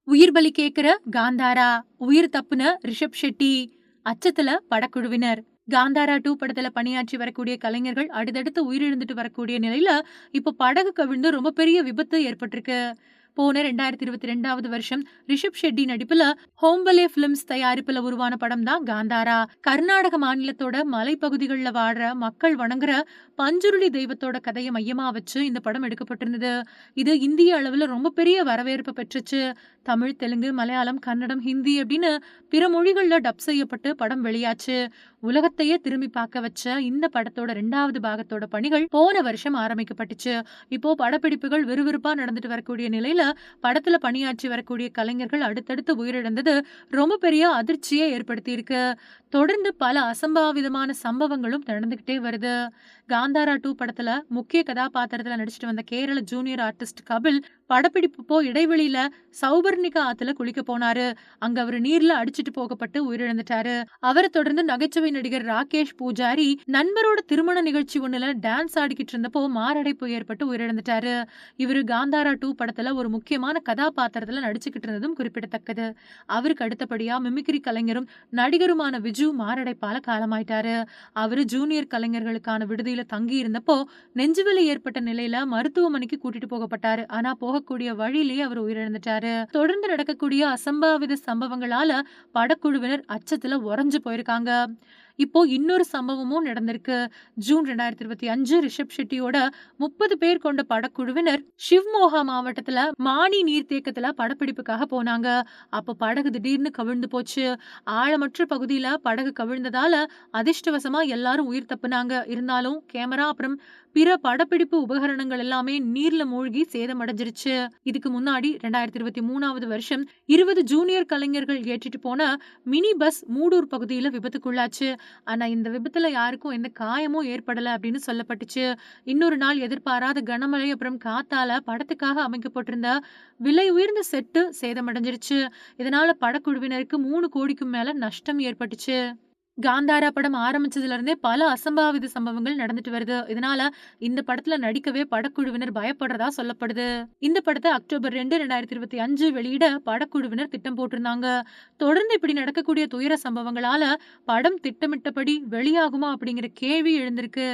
உயிர் பலி கேக்குற காந்தாரா, உயிர் தப்புன ரிஷப் ஷெட்டி, அச்சத்துல படக்குழுவினர். காந்தாரா 2 படத்துல பணியாற்றி வரக்கூடிய கலைஞர்கள் அடுத்தடுத்து உயிரிழந்துட்டு வரக்கூடிய நிலையில, இப்போ படகு கவிழ்ந்து ரொம்ப பெரிய விபத்து ஏற்பட்டிருக்கு. போன 2022வது வருஷம் ரிஷப் ஷெட்டி நடிப்புல ஹோம்பலே பிலிம்ஸ் தயாரிப்புல உருவான படம் தான் காந்தாரா. கர்நாடக மாநிலத்தோட மலைப்பகுதிகளில் வாழற மக்கள் வணங்குற பஞ்சுருளி தெய்வத்தோட கதையை மையமா வச்சு இந்த படம் எடுக்கப்பட்டிருந்தது. இது இந்திய அளவுல ரொம்ப பெரிய வரவேற்பு பெற்றுச்சு. தமிழ், தெலுங்கு, மலையாளம், கன்னடம், ஹிந்தி அப்படின்னு பிற மொழிகள்ல டப் செய்யப்பட்டு படம் வெளியாச்சு. உலகத்தையே திரும்பி பார்க்க வச்ச இந்த படத்தோட 2வது பாகத்தோட பணிகள் போன வருஷம் ஆரம்பிக்கப்பட்டுச்சு. இப்போ படப்பிடிப்புகள் விறுவிறுப்பா நடந்துட்டு வரக்கூடிய நிலையில படத்துல பணியாற்றி வரக்கூடிய கலைஞர்கள் அடுத்தடுத்து உயிரிழந்தது ரொம்ப பெரிய அதிர்ச்சியை ஏற்படுத்தி இருக்கு. தொடர்ந்து பல அசம்பாவிதமான சம்பவங்களும் நடந்துகிட்டே வருது. காந்தாரா 2 படத்துல முக்கிய கதாபாத்திரத்துல நடிச்சிட்டு வந்த கேரள ஜூனியர் ஆர்டிஸ்ட் கபில் படப்பிடிப்பு இடைவெளியில சௌபர்ணிகா ஆத்துல குளிக்க போனாரு. அங்க அவரு நீர்ல அடிச்சிட்டு போகப்பட்டு உயிரிழந்துட்டாரு. அவரை தொடர்ந்து நகைச்சுவை நடிகர் ராகேஷ் பூஜாரி நண்பரோட திருமண நிகழ்ச்சி ஒண்ணுல டான்ஸ் ஆடிக்கிட்டு இருந்தப்போ மாரடைப்பு ஏற்பட்டு உயிரிழந்துட்டாரு. இவரு காந்தாரா 2 படத்துல ஒரு முக்கியமான கதாபாத்திரத்துல நடிச்சுக்கிட்டு இருந்ததும் குறிப்பிடத்தக்கது. அவருக்கு அடுத்தபடியா மிமிக்ரி கலைஞரும் நடிகருமான விஜு மாரடைப்பால காலமாயிட்டாரு. அவரு ஜூனியர் கலைஞர்களுக்கான விடுதியில தங்கி இருந்தப்போ நெஞ்சுவலி ஏற்பட்ட நிலையில மருத்துவமனைக்கு கூட்டிட்டு போகப்பட்டாரு. ஆனா போகக்கூடிய வழியிலேயே அவர் உயிரிழந்துட்டாரு. தொடர்ந்து நடக்கக்கூடிய அசம்பாவித சம்பவங்களால படக்குழுவினர் அச்சத்துல உறைஞ்சு போயிருக்காங்க. இப்போ இன்னொரு சம்பவமும் நடந்திருக்கு. ஜூன் 2025 ரிஷப் ஷெட்டியோட 30 பேர் கொண்ட படக்குழுவினர் ஷிவ்மோகா மாவட்டத்துல மானி நீர்த்தேக்கத்துல படப்பிடிப்புக்காக போனாங்க. அப்ப படகு திடீர்னு கவிழ்ந்து போச்சு. ஆழமற்ற பகுதியில படகு கவிழ்ந்ததால அதிர்ஷ்டவசமா எல்லாரும் உயிர் தப்புனாங்க. இருந்தாலும் கேமரா அப்புறம் பிற படப்பிடிப்பு உபகரணங்கள் எல்லாமே நீர்ல மூழ்கி சேதமடைஞ்சிருச்சு. இதுக்கு முன்னாடி 2023வது வருஷம் 20 ஜூனியர் கலைஞர்கள் ஏற்றிட்டு போன மினி பஸ் மூடூர் பகுதியில விபத்துக்குள்ளாச்சு. ஆனா இந்த விபத்துல யாருக்கும் எந்த காயமும் ஏற்படல அப்படின்னு சொல்லப்பட்டுச்சு. இன்னொரு நாள் எதிர்பாராத கனமழை அப்புறம் காத்தால படத்துக்காக அமைக்கப்பட்டிருந்த விலை உயர்ந்த செட்டு சேதமடைஞ்சிருச்சு. இதனால படக்குழுவினருக்கு 3 கோடிக்கும் மேல நஷ்டம் ஏற்பட்டுச்சு. காந்தாரா படம் ஆரம்பிச்சதுல இருந்தே பல அசம்பாவித சம்பவங்கள் நடந்துட்டு வருது. இதனால இந்த படத்துல நடிக்கவே படக்குழுவினர் பயப்படுறதா சொல்லப்படுது. இந்த படத்தை அக்டோபர் 2, 2025 வெளியிட படக்குழுவினர் திட்டம் போட்டிருந்தாங்க. தொடர்ந்து இப்படி நடக்கக்கூடிய துயர சம்பவங்களால படம் திட்டமிட்டபடி வெளியாகுமா அப்படிங்கிற கேள்வி எழுந்திருக்கு.